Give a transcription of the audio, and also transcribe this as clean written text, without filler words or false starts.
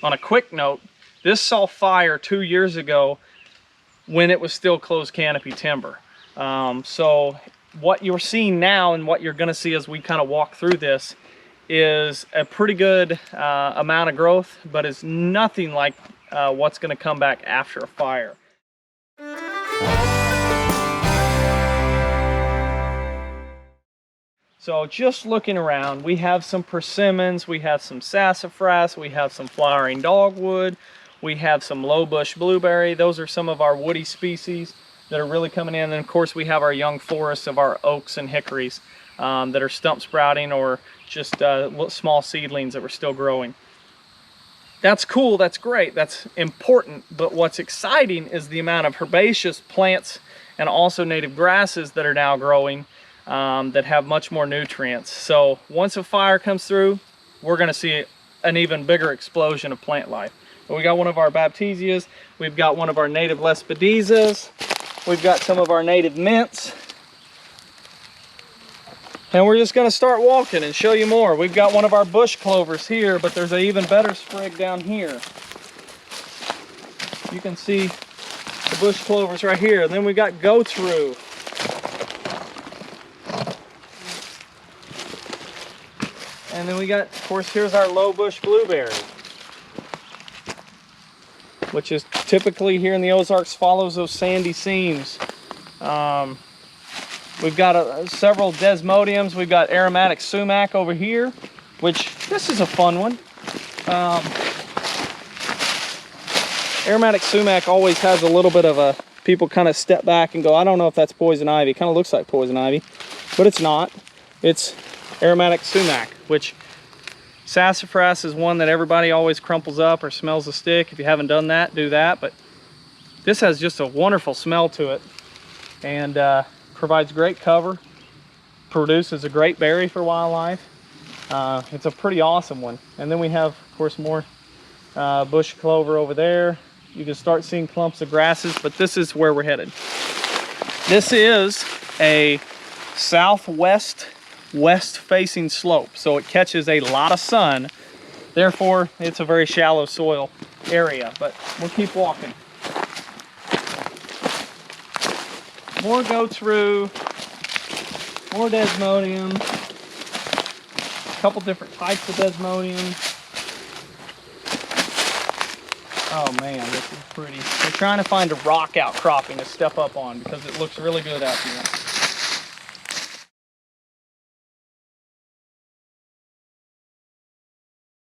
on a quick note, this saw fire 2 years ago when it was still closed canopy timber. So what you're seeing now and what you're going to see as we kind of walk through this is a pretty good amount of growth, but it's nothing like what's going to come back after a fire. So just looking around, we have some persimmons, we have some sassafras, we have some flowering dogwood, we have some low bush blueberry. Those are some of our woody species that are really coming in. And of course we have our young forests of our oaks and hickories that are stump sprouting or just small seedlings that were still growing. That's cool, that's great, that's important, but what's exciting is the amount of herbaceous plants and also native grasses that are now growing that have much more nutrients. So once a fire comes through, we're going to see an even bigger explosion of plant life. But we got one of our baptisias, we've got one of our native lespedizas, we've got some of our native mints, and we're just going to start walking and show you more. We've got one of our bush clovers here, but there's an even better sprig down here. You can see the bush clovers right here. And then we got goat's rue. And then we got, of course, here's our low bush blueberry, which is typically here in the Ozarks follows those sandy seams. We've got several desmodiums. We've got aromatic sumac over here, which this is a fun one. Aromatic sumac always has a little bit of a, people kind of step back and go, I don't know if that's poison ivy. It kind of looks like poison ivy, but it's not. It's aromatic sumac, which sassafras is one that everybody always crumples up or smells the stick. If you haven't done that, do that. But this has just a wonderful smell to it and provides great cover, produces a great berry for wildlife. It's a pretty awesome one. And then we have, of course, more bush clover over there. You can start seeing clumps of grasses, but this is where we're headed. This is a southwest west-facing slope, so it catches a lot of sun. Therefore, it's a very shallow soil area, but we'll keep walking. More goat's rue, more desmodium, a couple different types of desmodium. Oh man, this is pretty. We're trying to find a rock outcropping to step up on because it looks really good out here.